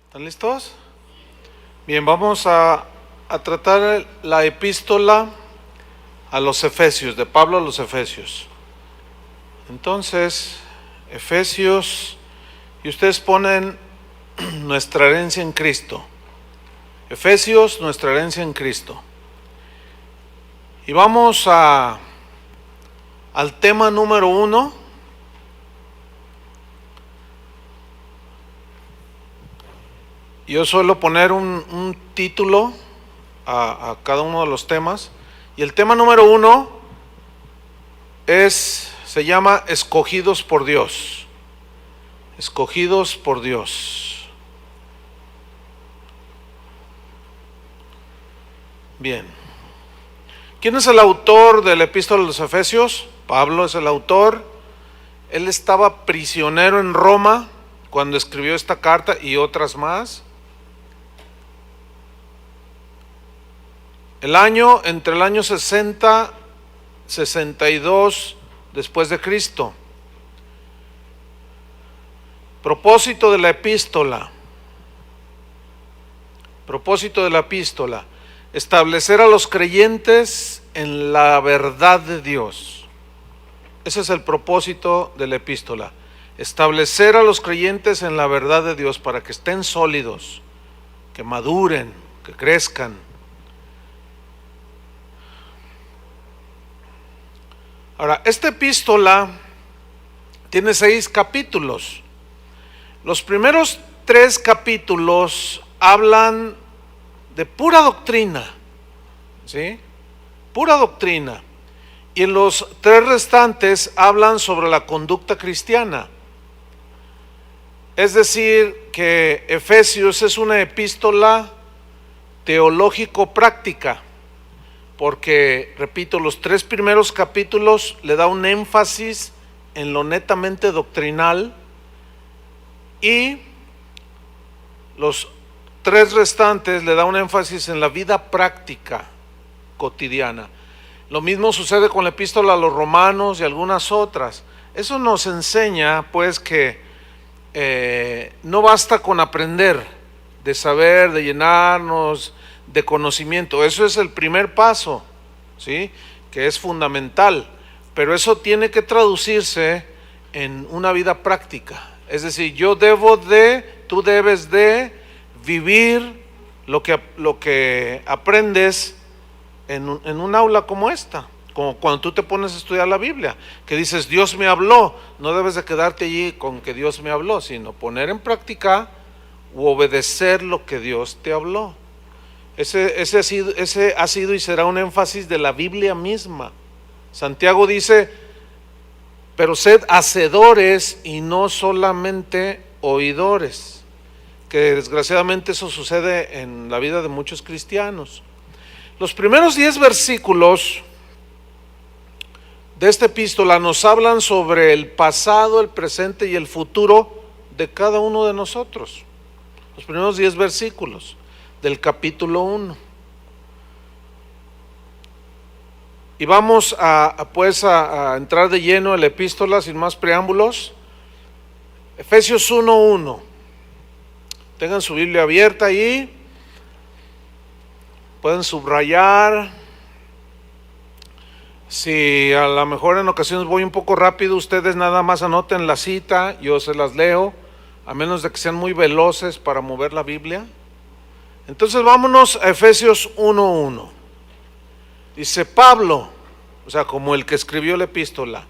¿Están listos? Bien, vamos a tratar la epístola a los Efesios, de Pablo a los Efesios. Entonces, Efesios, y ustedes ponen nuestra herencia en Cristo. Efesios, nuestra herencia en Cristo. Y vamos al tema número 1. Yo suelo poner un título a cada uno de los temas. Y el tema número 1 se llama Escogidos por Dios. Escogidos por Dios. Bien. ¿Quién es el autor de la epístola de los Efesios? Pablo es el autor. Él estaba prisionero en Roma cuando escribió esta carta y otras más. Entre el año 60, 62 después de Cristo. Propósito de la epístola. Propósito de la epístola. Establecer a los creyentes en la verdad de Dios. Ese es el propósito de la epístola. Establecer a los creyentes en la verdad de Dios para que estén sólidos, que maduren, que crezcan. Ahora, esta epístola tiene 6 capítulos. Los primeros 3 capítulos hablan de pura doctrina, ¿sí? Pura doctrina. Y en los 3 restantes hablan sobre la conducta cristiana. Es decir, que Efesios es una epístola teológico-práctica. Porque, repito, los 3 primeros capítulos le da un énfasis en lo netamente doctrinal y los 3 restantes le da un énfasis en la vida práctica cotidiana. Lo mismo sucede con la epístola a los Romanos y algunas otras. Eso nos enseña pues que no basta con aprender, de saber, de llenarnos de conocimiento. Eso es el primer paso, ¿sí? Que es fundamental, pero eso tiene que traducirse en una vida práctica. Es decir, tú debes de vivir lo que aprendes en un aula como esta, como cuando tú te pones a estudiar la Biblia, que dices Dios me habló. No debes de quedarte allí con que Dios me habló, sino poner en práctica u obedecer lo que Dios te habló. Ese ha sido y será un énfasis de la Biblia misma. Santiago dice, pero sed hacedores y no solamente oidores, que desgraciadamente eso sucede en la vida de muchos cristianos. Los primeros 10 versículos de esta epístola nos hablan sobre el pasado, el presente y el futuro de cada uno de nosotros. Los primeros 10 versículos del capítulo 1. Y vamos a entrar de lleno en la epístola sin más preámbulos. Efesios 1:1. Tengan su Biblia abierta ahí. Pueden subrayar. Si a lo mejor en ocasiones voy un poco rápido, ustedes nada más anoten la cita, yo se las leo, a menos de que sean muy veloces para mover la Biblia. Entonces vámonos a Efesios 1:1. Dice Pablo, o sea, como el que escribió la epístola,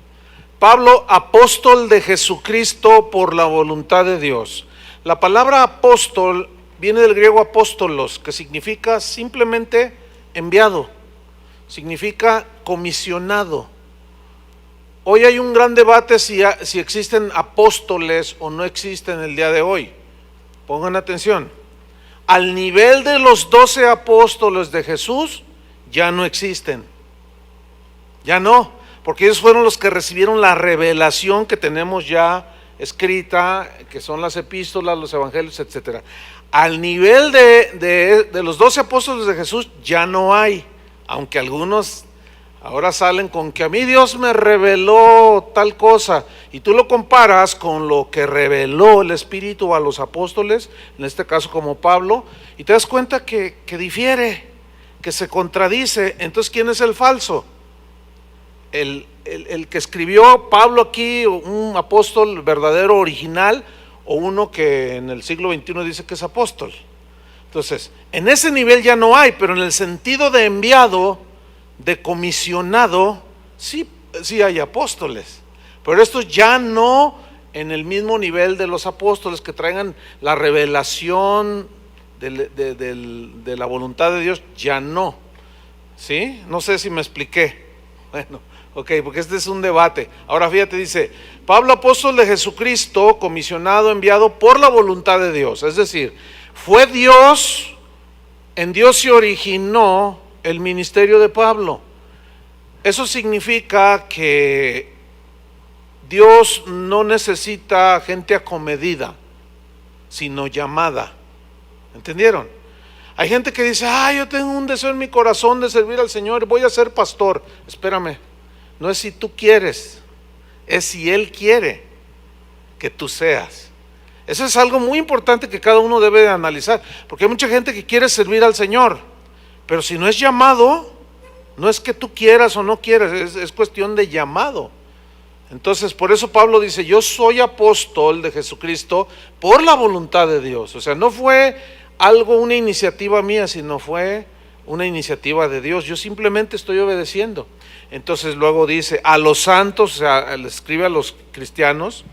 Pablo, apóstol de Jesucristo por la voluntad de Dios. La palabra apóstol viene del griego apóstolos, que significa simplemente enviado, significa comisionado. Hoy hay un gran debate si existen apóstoles o no existen el día de hoy. Pongan atención. Al nivel de los 12 apóstoles de Jesús, ya no existen. Ya no, porque ellos fueron los que recibieron la revelación que tenemos ya escrita, que son las epístolas, los evangelios, etc. Al nivel de los 12 apóstoles de Jesús, ya no hay, aunque algunos Ahora salen con que a mí Dios me reveló tal cosa, y tú lo comparas con lo que reveló el Espíritu a los apóstoles, en este caso como Pablo, y te das cuenta que difiere, que se contradice. Entonces, ¿quién es el falso? El que escribió Pablo aquí, un apóstol verdadero, original, o uno que en el siglo XXI dice que es apóstol. Entonces, en ese nivel ya no hay, pero en el sentido de enviado, de comisionado, sí hay apóstoles, pero estos ya no en el mismo nivel de los apóstoles que traigan la revelación de la voluntad de Dios, ya no. ¿Sí? No sé si me expliqué. Bueno, ok, porque este es un debate. Ahora fíjate, dice, Pablo, apóstol de Jesucristo, comisionado, enviado por la voluntad de Dios. Es decir, fue Dios, en Dios se originó el ministerio de Pablo. Eso significa que Dios no necesita gente acomedida, sino llamada. ¿Entendieron? Hay gente que dice, yo tengo un deseo en mi corazón de servir al Señor, voy a ser pastor. Espérame, no es si tú quieres, es si Él quiere que tú seas. Eso es algo muy importante que cada uno debe de analizar, porque hay mucha gente que quiere servir al Señor, pero si no es llamado, no es que tú quieras o no quieras, es cuestión de llamado. Entonces, por eso Pablo dice, yo soy apóstol de Jesucristo por la voluntad de Dios. O sea, no fue una iniciativa mía, sino fue una iniciativa de Dios. Yo simplemente estoy obedeciendo. Entonces luego dice, a los santos, o sea, le escribe a los cristianos,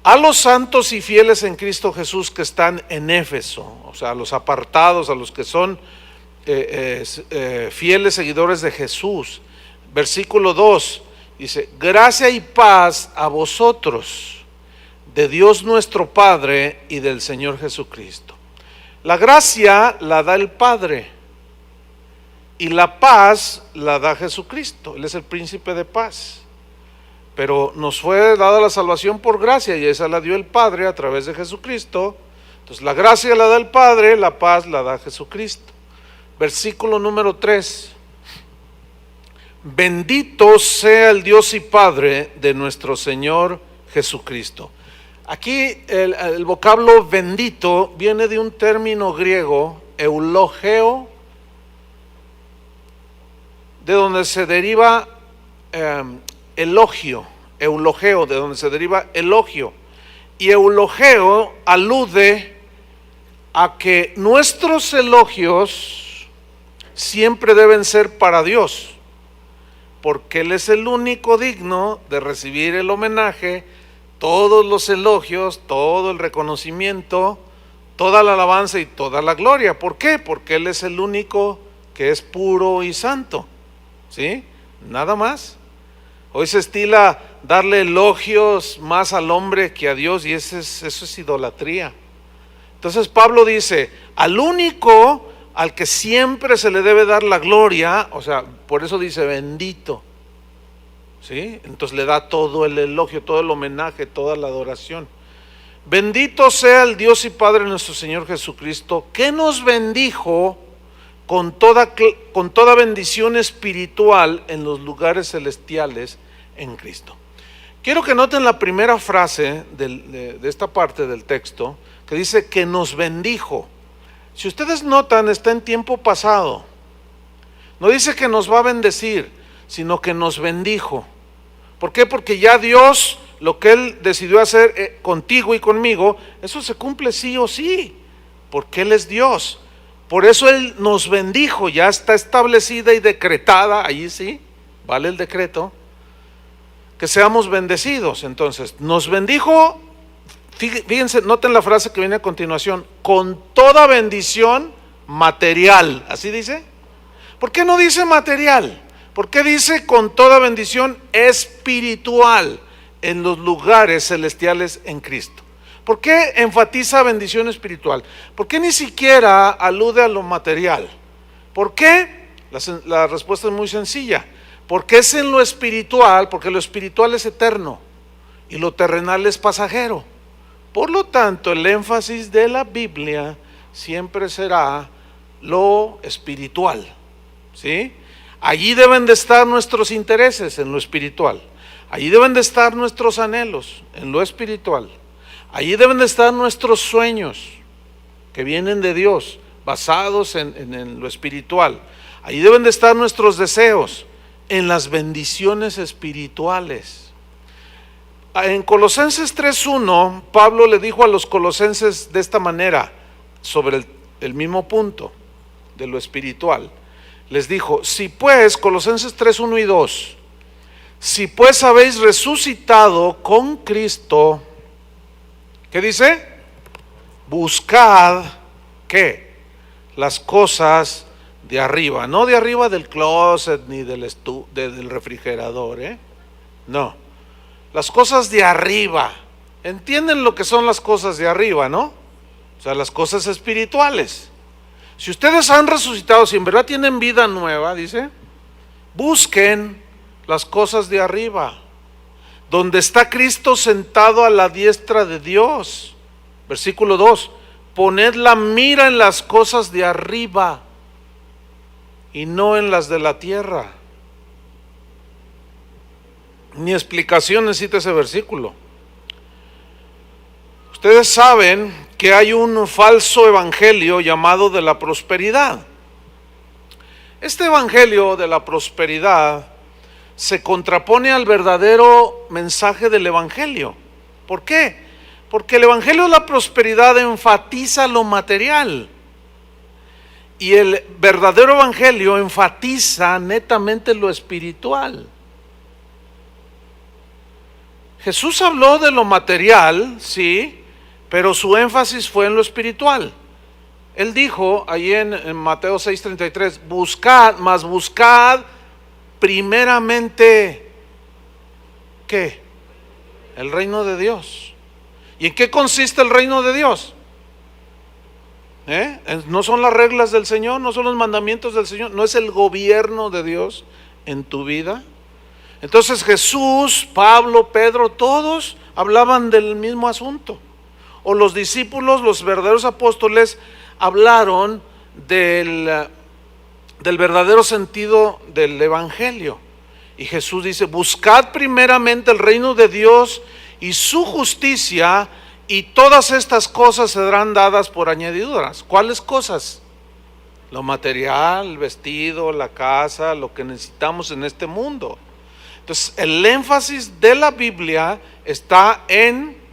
a los santos y fieles en Cristo Jesús que están en Éfeso, o sea, a los apartados, a los que son fieles seguidores de Jesús. Versículo 2 dice, gracia y paz a vosotros, de Dios nuestro Padre y del Señor Jesucristo. La gracia la da el Padre y la paz la da Jesucristo. Él es el príncipe de paz. Pero nos fue dada la salvación por gracia y esa la dio el Padre a través de Jesucristo. Entonces la gracia la da el Padre, la paz la da Jesucristo. Versículo número 3. Bendito sea el Dios y Padre de nuestro Señor Jesucristo. Aquí el vocablo bendito viene de un término griego, eulogeo, de donde se deriva elogio, eulogeo, de donde se deriva elogio. Y eulogeo alude a que nuestros elogios siempre deben ser para Dios, porque Él es el único digno de recibir el homenaje, todos los elogios, todo el reconocimiento, toda la alabanza y toda la gloria. ¿Por qué? Porque Él es el único que es puro y santo. ¿Sí? Nada más. Hoy se estila darle elogios más al hombre que a Dios, y eso es idolatría. Entonces Pablo dice, al único al que siempre se le debe dar la gloria, o sea, por eso dice bendito, ¿sí? Entonces le da todo el elogio, todo el homenaje, toda la adoración. Bendito sea el Dios y Padre nuestro Señor Jesucristo, que nos bendijo con toda bendición espiritual en los lugares celestiales en Cristo. Quiero que noten la primera frase de esta parte del texto, que dice que nos bendijo. Si ustedes notan, está en tiempo pasado. No dice que nos va a bendecir, sino que nos bendijo. ¿Por qué? Porque ya Dios, lo que Él decidió hacer contigo y conmigo, eso se cumple sí o sí, porque Él es Dios. Por eso Él nos bendijo, ya está establecida y decretada, allí sí, vale el decreto, que seamos bendecidos. Entonces, nos bendijo, fíjense, noten la frase que viene a continuación, con toda bendición material, ¿así dice? ¿Por qué no dice material? ¿Por qué dice con toda bendición espiritual en los lugares celestiales en Cristo? ¿Por qué enfatiza bendición espiritual? ¿Por qué ni siquiera alude a lo material? ¿Por qué? La respuesta es muy sencilla. Porque es en lo espiritual, porque lo espiritual es eterno y lo terrenal es pasajero. Por lo tanto, el énfasis de la Biblia siempre será lo espiritual, ¿sí? Allí deben de estar nuestros intereses, en lo espiritual. Allí deben de estar nuestros anhelos, en lo espiritual. Allí deben de estar nuestros sueños, que vienen de Dios, basados en lo espiritual. Allí deben de estar nuestros deseos, en las bendiciones espirituales. En Colosenses 3:1, Pablo le dijo a los colosenses de esta manera, sobre el mismo punto de lo espiritual. Les dijo, si pues, Colosenses 3:1 y 2, si pues habéis resucitado con Cristo, ¿qué dice? Buscad, ¿qué? Las cosas de arriba, no de arriba del closet ni del refrigerador, no, las cosas de arriba. ¿Entienden lo que son las cosas de arriba, no? O sea, las cosas espirituales. Si ustedes han resucitado, si en verdad tienen vida nueva, dice, busquen las cosas de arriba, donde está Cristo sentado a la diestra de Dios. Versículo 2, poned la mira en las cosas de arriba y no en las de la tierra. Ni explicación necesita ese versículo. Ustedes saben que hay un falso evangelio llamado de la prosperidad. Este evangelio de la prosperidad se contrapone al verdadero mensaje del evangelio. ¿Por qué? Porque el evangelio de la prosperidad enfatiza lo material y el verdadero evangelio enfatiza netamente lo espiritual. Jesús habló de lo material, sí, pero su énfasis fue en lo espiritual. Él dijo ahí en Mateo 6:33, buscad primeramente, ¿qué? El reino de Dios. ¿Y en qué consiste el reino de Dios? No son las reglas del Señor, no son los mandamientos del Señor, no es el gobierno de Dios en tu vida. Entonces Jesús, Pablo, Pedro, todos hablaban del mismo asunto. O los discípulos, los verdaderos apóstoles, hablaron del verdadero sentido del evangelio. Y Jesús dice, buscad primeramente el reino de Dios y su justicia, y todas estas cosas serán dadas por añadiduras. ¿Cuáles cosas? Lo material, el vestido, la casa, lo que necesitamos en este mundo. Entonces, el énfasis de la Biblia está en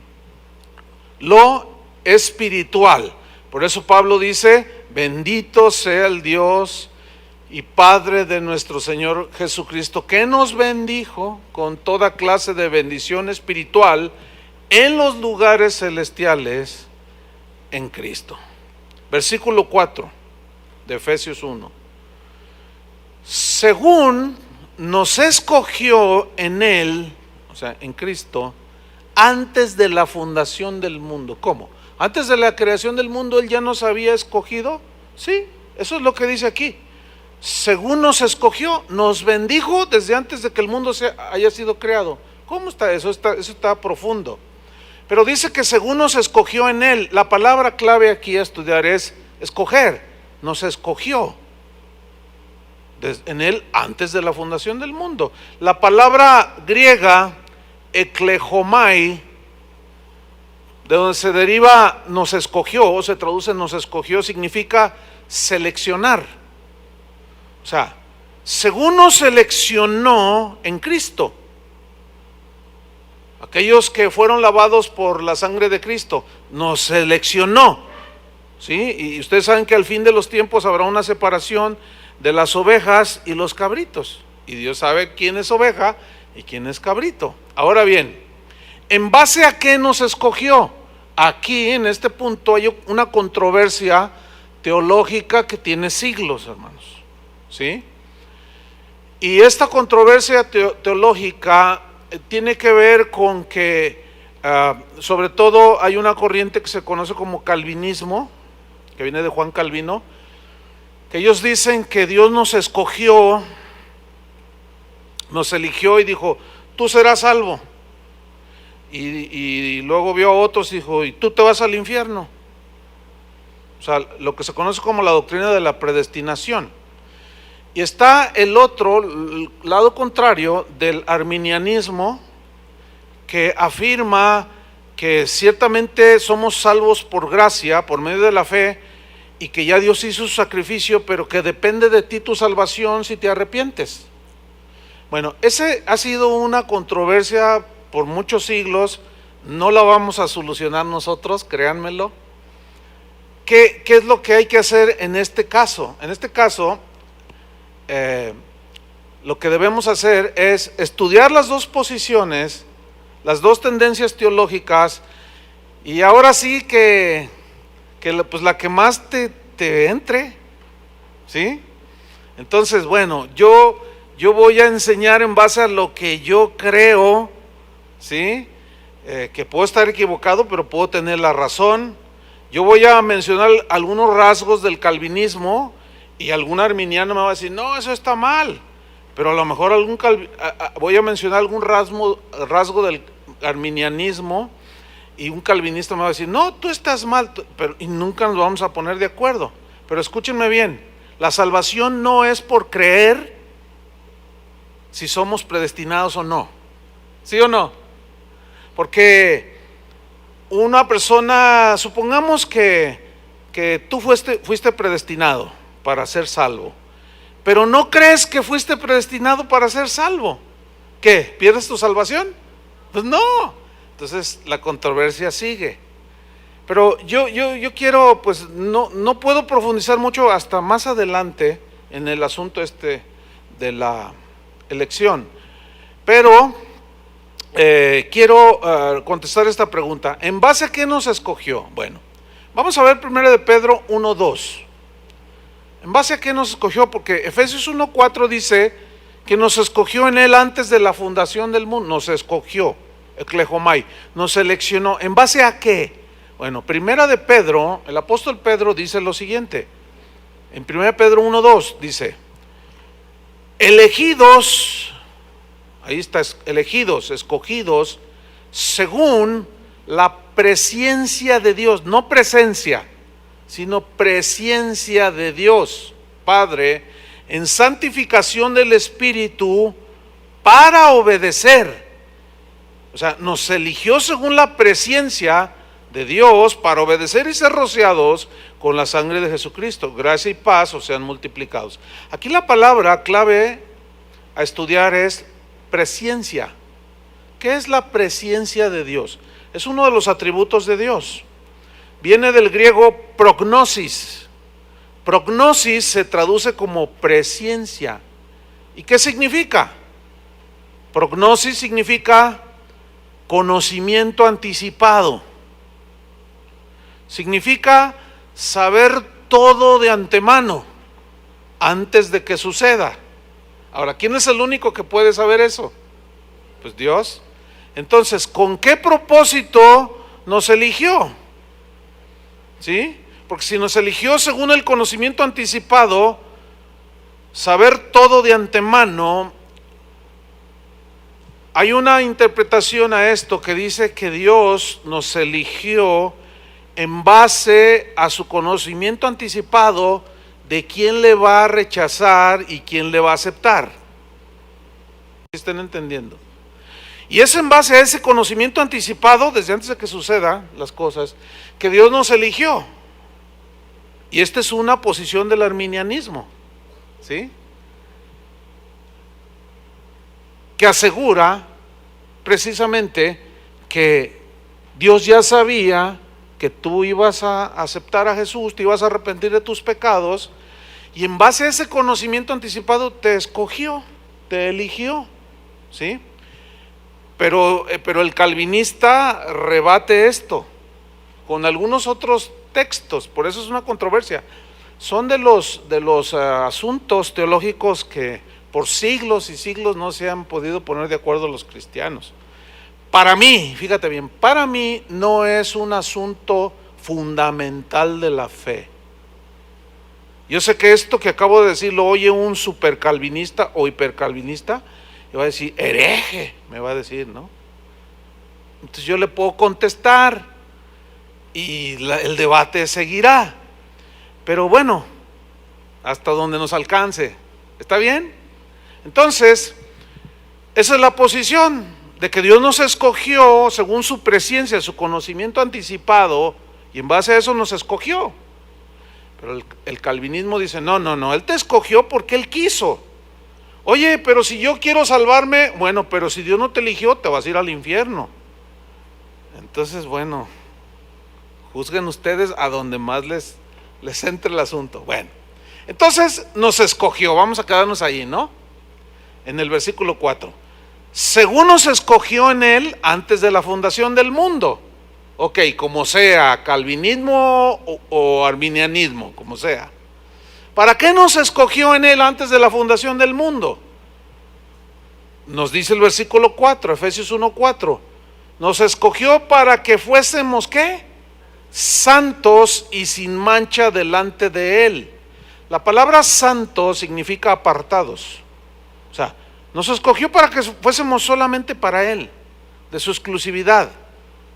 lo espiritual. Por eso Pablo dice, bendito sea el Dios y Padre de nuestro Señor Jesucristo, que nos bendijo con toda clase de bendición espiritual en los lugares celestiales en Cristo. Versículo 4 de Efesios 1. Según nos escogió en Él, o sea, en Cristo, antes de la fundación del mundo. ¿Cómo? Antes de la creación del mundo Él ya nos había escogido. Sí, eso es lo que dice aquí. Según nos escogió, nos bendijo desde antes de que el mundo haya sido creado. ¿Cómo está eso? Eso está profundo. Pero dice que según nos escogió en Él. La palabra clave aquí a estudiar es escoger. Nos escogió en Él antes de la fundación del mundo. La palabra griega eklejomai, de donde se deriva nos escogió, o se traduce nos escogió, significa seleccionar. O sea, según nos seleccionó en Cristo, aquellos que fueron lavados por la sangre de Cristo, nos seleccionó, ¿sí? Y ustedes saben que al fin de los tiempos habrá una separación de las ovejas y los cabritos, y Dios sabe quién es oveja y quién es cabrito. Ahora bien, ¿en base a qué nos escogió? Aquí en este punto hay una controversia teológica que tiene siglos, hermanos, ¿sí? Y esta controversia teológica tiene que ver con que sobre todo hay una corriente que se conoce como calvinismo, que viene de Juan Calvino, que ellos dicen que Dios nos escogió, nos eligió y dijo, tú serás salvo. Y luego vio a otros y dijo, y tú te vas al infierno. O sea, lo que se conoce como la doctrina de la predestinación. Y está el otro, el lado contrario del arminianismo, que afirma que ciertamente somos salvos por gracia, por medio de la fe, y que ya Dios hizo su sacrificio, pero que depende de ti tu salvación si te arrepientes. Bueno, ese ha sido una controversia por muchos siglos, no la vamos a solucionar nosotros, créanmelo. ¿Qué es lo que hay que hacer en este caso? En este caso, lo que debemos hacer es estudiar las dos posiciones, las dos tendencias teológicas, y ahora sí que pues la que más te entre, ¿sí? Entonces, bueno, yo voy a enseñar en base a lo que yo creo, ¿sí? Que puedo estar equivocado, pero puedo tener la razón. Yo voy a mencionar algunos rasgos del calvinismo, y algún arminiano me va a decir, no, eso está mal. Pero a lo mejor voy a mencionar algún rasgo del arminianismo, y un calvinista me va a decir, no, tú estás mal, y nunca nos vamos a poner de acuerdo. Pero escúchenme bien, la salvación no es por creer si somos predestinados o no. ¿Sí o no? Porque una persona, supongamos que tú fuiste predestinado para ser salvo, pero no crees que fuiste predestinado para ser salvo. ¿Qué? ¿Pierdes tu salvación? Pues no. Entonces la controversia sigue. Pero yo quiero, pues no puedo profundizar mucho hasta más adelante en el asunto de la elección. Pero quiero contestar esta pregunta. ¿En base a qué nos escogió? Bueno, vamos a ver primero de Pedro 1:2. ¿En base a qué nos escogió? Porque Efesios 1:4 dice que nos escogió en Él antes de la fundación del mundo. Nos escogió, eklejomai, nos seleccionó. ¿En base a qué? Bueno, primera de Pedro, el apóstol Pedro dice lo siguiente. En 1 Pedro 1:2 dice, elegidos, ahí está, elegidos, escogidos, según la presciencia de Dios, no presencia, sino presciencia de Dios Padre, en santificación del Espíritu, para obedecer. O sea, nos eligió según la presciencia de Dios para obedecer y ser rociados con la sangre de Jesucristo. Gracia y paz os sean multiplicados. Aquí la palabra clave a estudiar es presciencia. ¿Qué es la presciencia de Dios? Es uno de los atributos de Dios. Viene del griego prognosis. Prognosis se traduce como presciencia. ¿Y qué significa? Prognosis significa conocimiento anticipado. Significa saber todo de antemano, antes de que suceda. Ahora, ¿quién es el único que puede saber eso? Pues Dios. Entonces, ¿con qué propósito nos eligió? ¿Sí? Porque si nos eligió según el conocimiento anticipado, saber todo de antemano, hay una interpretación a esto que dice que Dios nos eligió en base a su conocimiento anticipado de quién le va a rechazar y quién le va a aceptar. ¿Están entendiendo? Y es en base a ese conocimiento anticipado, desde antes de que sucedan las cosas, que Dios nos eligió. Y esta es una posición del arminianismo, ¿sí? Que asegura precisamente que Dios ya sabía que tú ibas a aceptar a Jesús, te ibas a arrepentir de tus pecados, y en base a ese conocimiento anticipado te escogió, te eligió, ¿sí? Pero el calvinista rebate esto con algunos otros textos, por eso es una controversia. Son de los asuntos teológicos que por siglos y siglos no se han podido poner de acuerdo los cristianos. Para mí, fíjate bien, para mí no es un asunto fundamental de la fe. Yo sé que esto que acabo de decir lo oye un supercalvinista o hipercalvinista y va a decir, hereje, me va a decir, ¿no? Entonces yo le puedo contestar y el debate seguirá. Pero bueno, hasta donde nos alcance, ¿Está bien? Entonces, esa es la posición de que Dios nos escogió según su presciencia, su conocimiento anticipado, y en base a eso nos escogió. Pero el calvinismo dice, no, Él te escogió porque Él quiso. Oye, pero si yo quiero salvarme, bueno, pero si Dios no te eligió, te vas a ir al infierno. Entonces, bueno, juzguen ustedes a donde más les entre el asunto. Bueno, entonces nos escogió, vamos a quedarnos ahí, ¿no? En el versículo 4. Según nos escogió en Él antes de la fundación del mundo. Ok, como sea, calvinismo o arminianismo, como sea. ¿Para qué nos escogió en Él antes de la fundación del mundo? Nos dice el versículo 4, Efesios 1:4. Nos escogió para que fuésemos, ¿qué? Santos y sin mancha delante de Él. La palabra santo significa apartados. O sea, nos escogió para que fuésemos solamente para Él, de su exclusividad.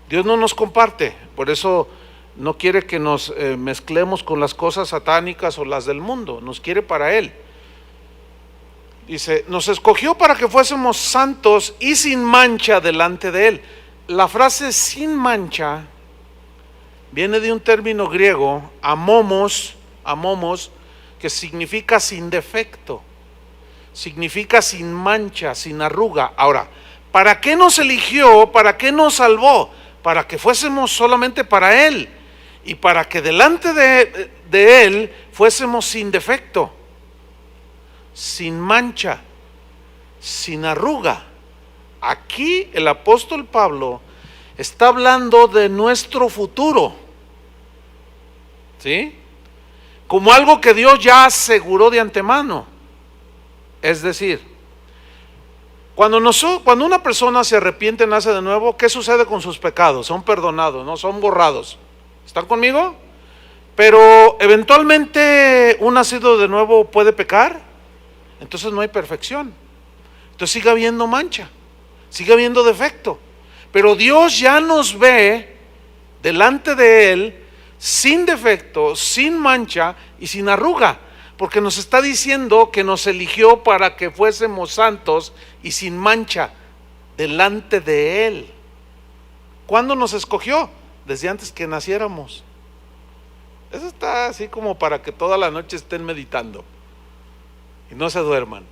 Dios no nos comparte, por eso no quiere que nos mezclemos con las cosas satánicas o las del mundo, nos quiere para Él. Dice, nos escogió para que fuésemos santos y sin mancha delante de Él. La frase sin mancha viene de un término griego, amomos, que significa sin defecto, significa sin mancha, sin arruga. Ahora, ¿para qué nos eligió? ¿Para qué nos salvó? Para que fuésemos solamente para Él y para que delante de Él fuésemos sin defecto, sin mancha, sin arruga. Aquí el apóstol Pablo está hablando de nuestro futuro, ¿sí? Como algo que Dios ya aseguró de antemano. Es decir, cuando una persona se arrepiente, nace de nuevo, ¿qué sucede con sus pecados? Son perdonados, ¿no? Son borrados. ¿Están conmigo? Pero eventualmente un nacido de nuevo puede pecar, entonces no hay perfección. Entonces sigue habiendo mancha, sigue habiendo defecto. Pero Dios ya nos ve delante de Él sin defecto, sin mancha y sin arruga, porque nos está diciendo que nos eligió para que fuésemos santos y sin mancha delante de Él. ¿Cuándo nos escogió? Desde antes que naciéramos. Eso está así como para que toda la noche estén meditando y no se duerman.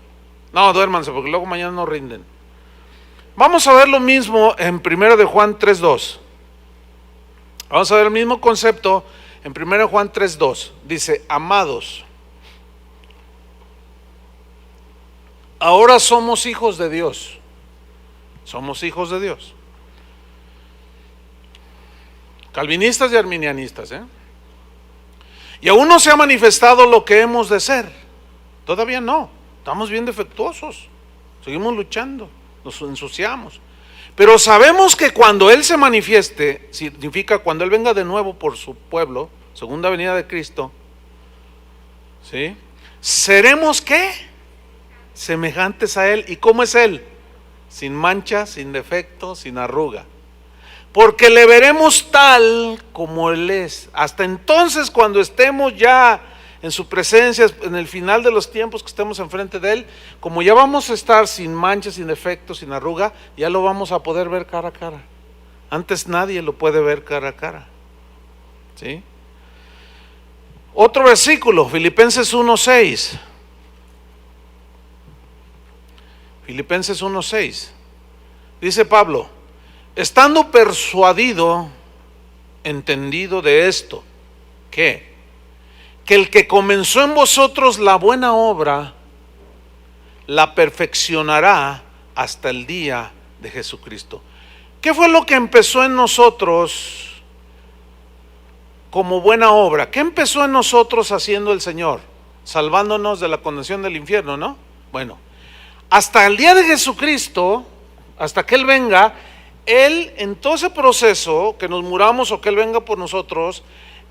No, duérmanse porque luego mañana no rinden. Vamos a ver lo mismo en 1 de Juan 3:2. Vamos a ver el mismo concepto en 1 Juan 3:2. Dice, amados, ahora somos hijos de Dios. Somos hijos de Dios. Calvinistas y arminianistas, Y aún no se ha manifestado lo que hemos de ser. Todavía no. Estamos bien defectuosos. Seguimos luchando. Nos ensuciamos. Pero sabemos que cuando Él se manifieste, significa cuando Él venga de nuevo por su pueblo, segunda venida de Cristo, ¿sí? Seremos, ¿qué? Semejantes a Él. ¿Y cómo es Él? Sin mancha, sin defecto, sin arruga. Porque le veremos tal como Él es. Hasta entonces, cuando estemos ya en su presencia, en el final de los tiempos que estemos enfrente de Él, como ya vamos a estar sin mancha, sin defecto, sin arruga, ya lo vamos a poder ver cara a cara. Antes nadie lo puede ver cara a cara, ¿sí? Otro versículo, Filipenses 1:6. Filipenses 1:6. Dice Pablo, estando persuadido, entendido de esto, que el que comenzó en vosotros la buena obra, la perfeccionará hasta el día de Jesucristo. ¿Qué fue lo que empezó en nosotros como buena obra? ¿Qué empezó en nosotros haciendo el Señor? Salvándonos de la condenación del infierno, ¿no? Bueno, hasta el día de Jesucristo, hasta que Él venga, Él en todo ese proceso, que nos muramos o que Él venga por nosotros,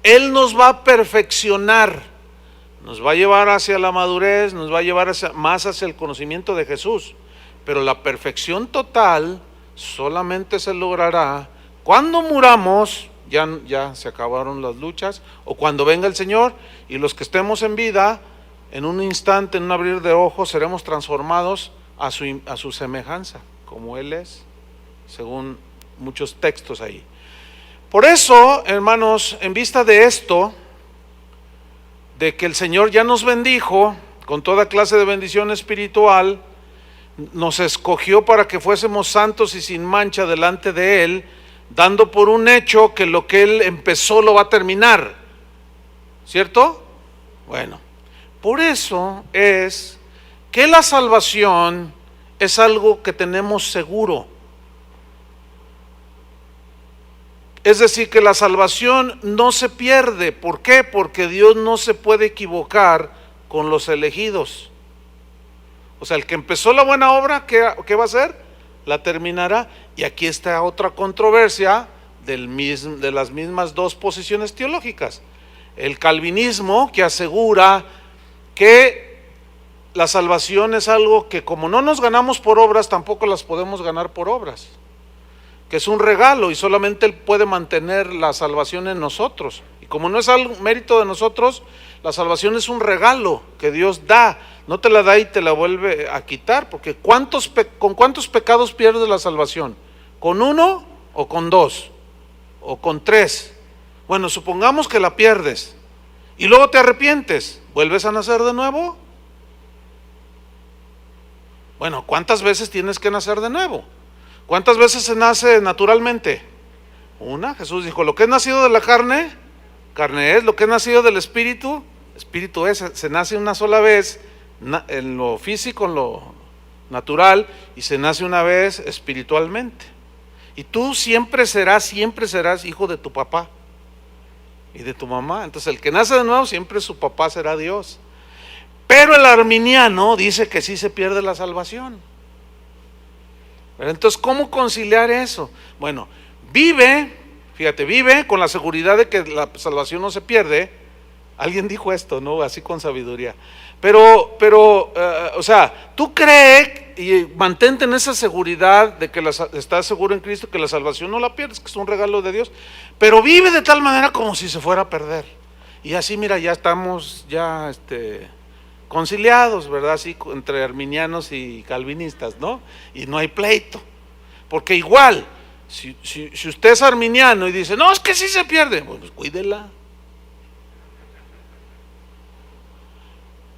Él nos va a perfeccionar, nos va a llevar hacia la madurez, nos va a llevar más hacia el conocimiento de Jesús. Pero la perfección total solamente se logrará cuando muramos, ya se acabaron las luchas, o cuando venga el Señor, y los que estemos en vida, en un instante, en un abrir de ojos, seremos transformados a su semejanza, como Él es, según muchos textos ahí. Por eso, hermanos, en vista de esto, de que el Señor ya nos bendijo con toda clase de bendición espiritual, nos escogió para que fuésemos santos y sin mancha delante de Él, dando por un hecho que lo que Él empezó lo va a terminar, ¿cierto? Bueno, por eso es que la salvación es algo que tenemos seguro. Es decir, que la salvación no se pierde. ¿Por qué? Porque Dios no se puede equivocar con los elegidos. O sea, el que empezó la buena obra, ¿qué va a hacer? La terminará. Y aquí está otra controversia de las mismas dos posiciones teológicas. El calvinismo, que asegura que la salvación es algo que como no nos ganamos por obras, tampoco las podemos ganar por obras, que es un regalo y solamente Él puede mantener la salvación en nosotros. Y como no es algo mérito de nosotros, la salvación es un regalo que Dios da, no te la da y te la vuelve a quitar, porque ¿con cuántos pecados pierdes la salvación? ¿Con uno o con dos? ¿O con tres? Bueno, supongamos que la pierdes y luego te arrepientes, ¿vuelves a nacer de nuevo? Bueno, ¿cuántas veces tienes que nacer de nuevo? ¿Cuántas veces se nace naturalmente? Una. Jesús dijo, lo que es nacido de la carne, carne es; lo que es nacido del espíritu, espíritu es. Se nace una sola vez en lo físico, en lo natural, y se nace una vez espiritualmente. Y tú siempre serás hijo de tu papá y de tu mamá. Entonces el que nace de nuevo, siempre su papá será Dios. Pero el arminiano dice que sí se pierde la salvación. Entonces, ¿cómo conciliar eso? Bueno, vive con la seguridad de que la salvación no se pierde. Alguien dijo esto, ¿no? Así con sabiduría. Pero, o sea, tú crees y mantente en esa seguridad de que estás seguro en Cristo, que la salvación no la pierdes, que es un regalo de Dios. Pero vive de tal manera como si se fuera a perder. Y así, mira, ya estamos conciliados, ¿verdad? Así entre arminianos y calvinistas, ¿no? Y no hay pleito. Porque igual, si usted es arminiano y dice, no, es que sí se pierde, bueno, pues cuídela.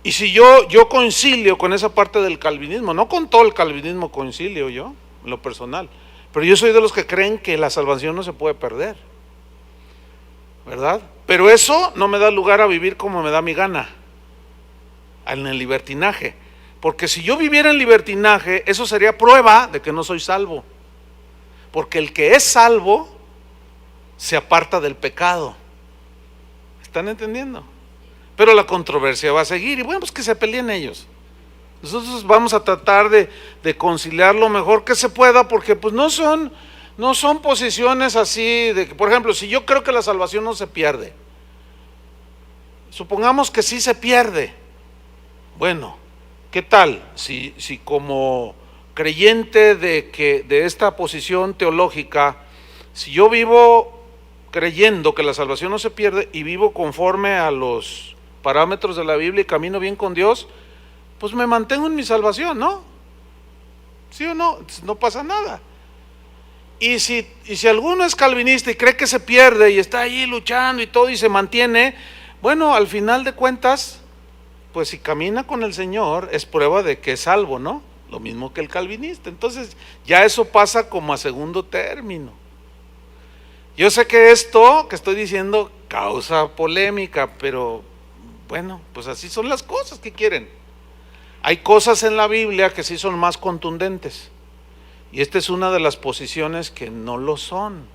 Y si yo concilio con esa parte del calvinismo, no con todo el calvinismo concilio yo, en lo personal, pero yo soy de los que creen que la salvación no se puede perder, ¿verdad? Pero eso no me da lugar a vivir como me da mi gana, en el libertinaje, porque si yo viviera en libertinaje, eso sería prueba de que no soy salvo, porque el que es salvo se aparta del pecado. ¿Están entendiendo? Pero la controversia va a seguir, y bueno, pues que se peleen ellos. Nosotros vamos a tratar de conciliar lo mejor que se pueda, porque pues no son posiciones así de que, por ejemplo, si yo creo que la salvación no se pierde, supongamos que sí se pierde. Bueno, ¿qué tal si como creyente de esta posición teológica, si yo vivo creyendo que la salvación no se pierde y vivo conforme a los parámetros de la Biblia y camino bien con Dios, pues me mantengo en mi salvación, ¿no? ¿Sí o no? No pasa nada. Y si alguno es calvinista y cree que se pierde y está ahí luchando y todo y se mantiene, bueno, al final de cuentas, pues si camina con el Señor es prueba de que es salvo, ¿no? Lo mismo que el calvinista. Entonces ya eso pasa como a segundo término. Yo sé que esto que estoy diciendo causa polémica, pero bueno, pues así son las cosas. ¿Qué quieren? Hay cosas en la Biblia que sí son más contundentes, y esta es una de las posiciones que no lo son,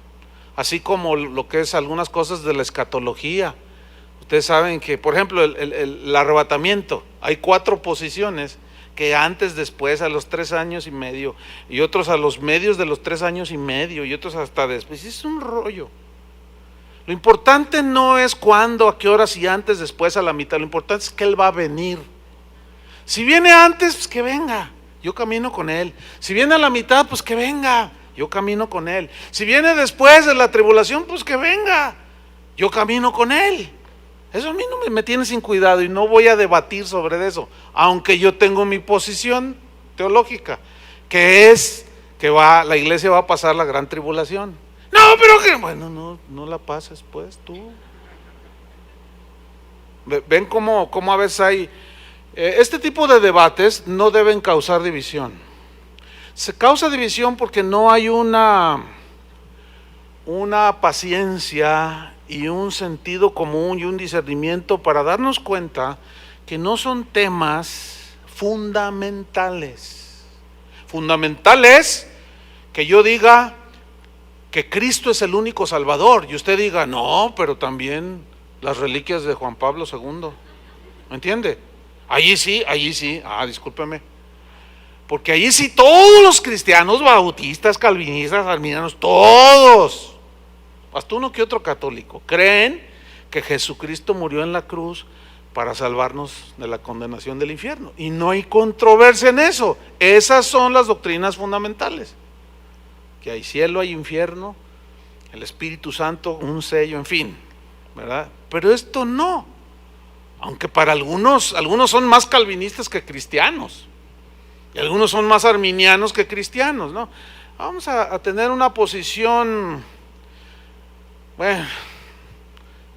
así como lo que es algunas cosas de la escatología. Ustedes saben que, por ejemplo, el arrebatamiento, hay 4 posiciones, que antes, después, a los 3 años y medio, y otros a los medios de los 3 años y medio, y otros hasta después. Es un rollo. Lo importante no es cuándo, a qué horas, y antes, después, a la mitad. Lo importante es que Él va a venir. Si viene antes, pues que venga, yo camino con Él. Si viene a la mitad, pues que venga, yo camino con Él. Si viene después de la tribulación, pues que venga, yo camino con Él. Eso a mí no me tiene sin cuidado y no voy a debatir sobre eso, aunque yo tengo mi posición teológica, que es que la iglesia va a pasar la gran tribulación. No, pero que, bueno, no la pases pues tú. Ven cómo a veces hay, este tipo de debates no deben causar división. Se causa división porque no hay una paciencia y un sentido común y un discernimiento para darnos cuenta que no son temas fundamentales. Fundamental es que yo diga que Cristo es el único Salvador y usted diga, no, pero también las reliquias de Juan Pablo II. ¿Me entiende? Allí sí, discúlpeme. Porque allí sí todos los cristianos, bautistas, calvinistas, arminianos, todos, hasta uno que otro católico, creen que Jesucristo murió en la cruz para salvarnos de la condenación del infierno. Y no hay controversia en eso. Esas son las doctrinas fundamentales. Que hay cielo, hay infierno, el Espíritu Santo, un sello, en fin, ¿verdad? Pero esto no. Aunque para algunos son más calvinistas que cristianos. Y algunos son más arminianos que cristianos, ¿no? Vamos a tener una posición, bueno,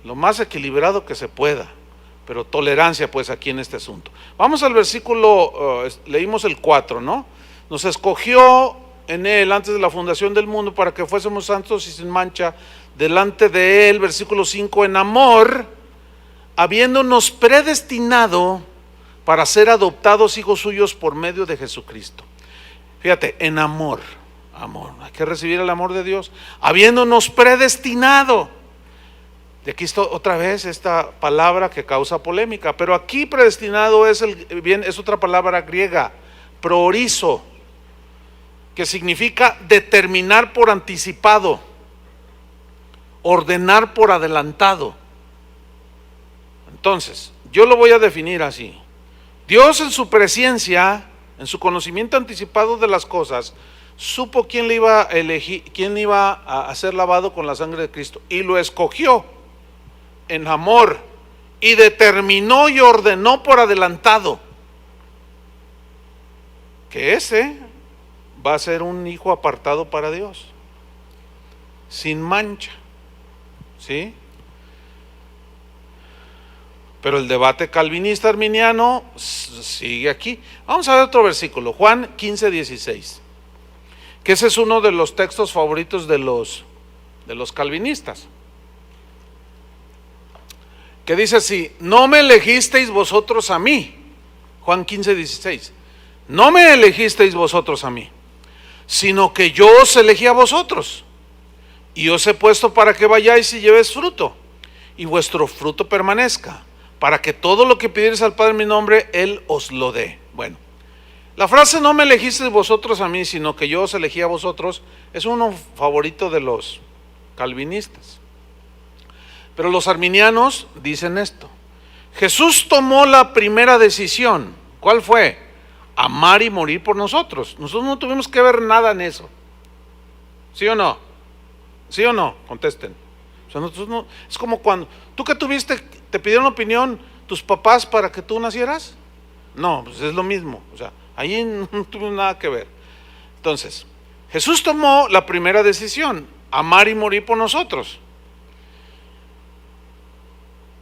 lo más equilibrado que se pueda, pero tolerancia pues aquí en este asunto. Vamos al versículo, leímos el 4, ¿no? Nos escogió en él antes de la fundación del mundo para que fuésemos santos y sin mancha delante de él, versículo 5, en amor, habiéndonos predestinado para ser adoptados hijos suyos por medio de Jesucristo. Fíjate, en amor, hay que recibir el amor de Dios, habiéndonos predestinado. De aquí está otra vez esta palabra que causa polémica, pero aquí predestinado es otra palabra griega, proorizo, que significa determinar por anticipado, ordenar por adelantado. Entonces, yo lo voy a definir así. Dios en su presciencia, en su conocimiento anticipado de las cosas, supo quién le iba a elegir, quién iba a ser lavado con la sangre de Cristo, y lo escogió en amor, y determinó y ordenó por adelantado que ese va a ser un hijo apartado para Dios, sin mancha, ¿sí? Pero el debate calvinista arminiano sigue aquí. Vamos a ver otro versículo, Juan 15:16, que ese es uno de los textos favoritos de los calvinistas, que dice así: no me elegisteis vosotros a mí. Juan 15:16, no me elegisteis vosotros a mí, sino que yo os elegí a vosotros, y os he puesto para que vayáis y llevéis fruto, y vuestro fruto permanezca, para que todo lo que pidierais al Padre en mi nombre, Él os lo dé. Bueno, la frase no me elegisteis vosotros a mí, sino que yo os elegí a vosotros, es uno favorito de los calvinistas. Pero los arminianos dicen esto: Jesús tomó la primera decisión. ¿Cuál fue? Amar y morir por nosotros. Nosotros no tuvimos que ver nada en eso. ¿Sí o no? ¿Sí o no? Contesten. O sea, nosotros no, es como cuando tú que tuviste, te pidieron opinión tus papás para que tú nacieras. No, pues es lo mismo. O sea, ahí no tuvimos nada que ver. Entonces, Jesús tomó la primera decisión: amar y morir por nosotros.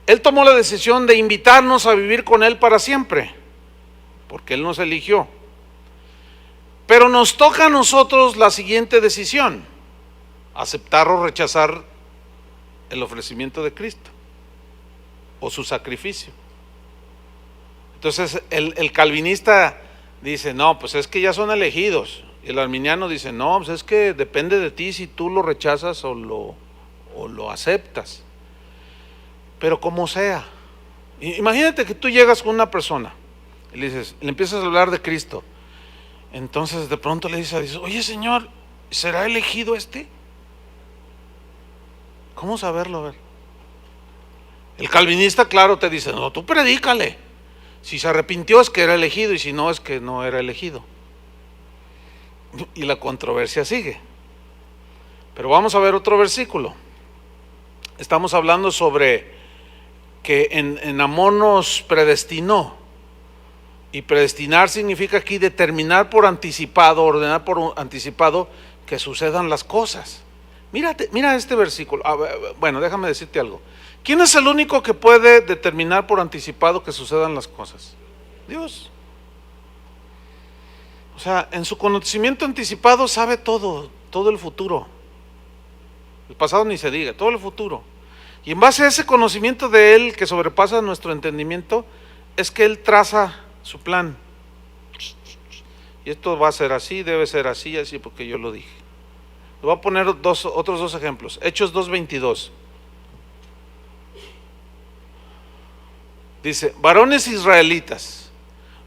Él tomó la decisión de invitarnos a vivir con Él para siempre, porque Él nos eligió. Pero nos toca a nosotros la siguiente decisión: aceptar o rechazar el ofrecimiento de Cristo o su sacrificio. Entonces el calvinista dice: no, pues es que ya son elegidos. Y el arminiano dice: no, pues es que depende de ti si tú lo rechazas o lo aceptas. Pero como sea, imagínate que tú llegas con una persona y le empiezas a hablar de Cristo. Entonces de pronto le dices: oye Señor, ¿será elegido este? ¿Cómo saberlo? A ver. El calvinista, claro, te dice: no, tú predícale. Si se arrepintió es que era elegido, y si no es que no era elegido. Y la controversia sigue. Pero vamos a ver otro versículo. Estamos hablando sobre que en amor nos predestinó. Y predestinar significa aquí determinar por anticipado, ordenar por anticipado que sucedan las cosas. Mira este versículo. Bueno, déjame decirte algo. ¿Quién es el único que puede determinar por anticipado que sucedan las cosas? Dios. O sea, en su conocimiento anticipado sabe todo el futuro. El pasado ni se diga, todo el futuro. Y en base a ese conocimiento de Él que sobrepasa nuestro entendimiento, es que Él traza su plan. Y esto va a ser así, debe ser así, así porque yo lo dije. Le voy a poner otros dos ejemplos. Hechos 2:22. Dice: varones israelitas,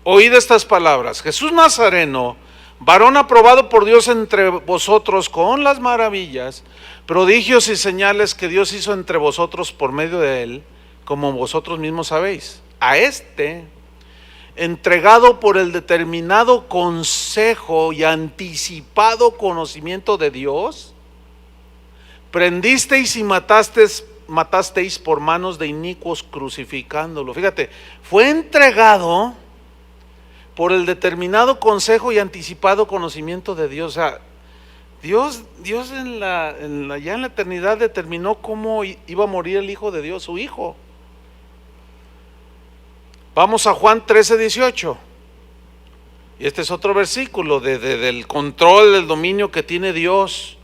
oíd estas palabras. Jesús Nazareno, varón aprobado por Dios entre vosotros con las maravillas, prodigios y señales que Dios hizo entre vosotros por medio de Él, como vosotros mismos sabéis. A este, entregado por el determinado consejo y anticipado conocimiento de Dios, prendisteis y matasteis por manos de inicuos crucificándolo. Fíjate, fue entregado por el determinado consejo y anticipado conocimiento de Dios. O sea, Dios ya en la eternidad determinó cómo iba a morir el Hijo de Dios, su Hijo. Vamos a Juan 13:18. Y este es otro versículo del control, del dominio que tiene Dios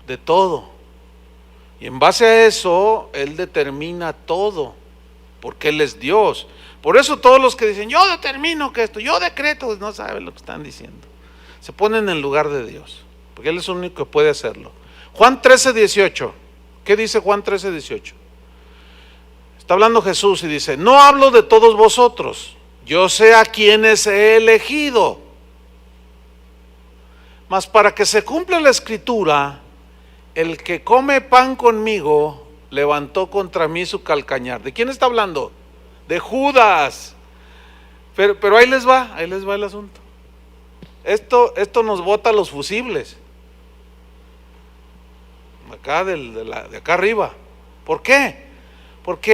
de todo. Y en base a eso, Él determina todo, porque Él es Dios. Por eso todos los que dicen, yo determino que esto, yo decreto, no saben lo que están diciendo. Se ponen en lugar de Dios, porque Él es el único que puede hacerlo. Juan 13:18. ¿Qué dice Juan 13:18? Está hablando Jesús y dice: no hablo de todos vosotros, yo sé a quienes he elegido, mas para que se cumpla la escritura, el que come pan conmigo levantó contra mí su calcañar. ¿De quién está hablando? De Judas. Pero ahí les va el asunto. Esto nos bota los fusibles. Acá de acá arriba. ¿Por qué? Porque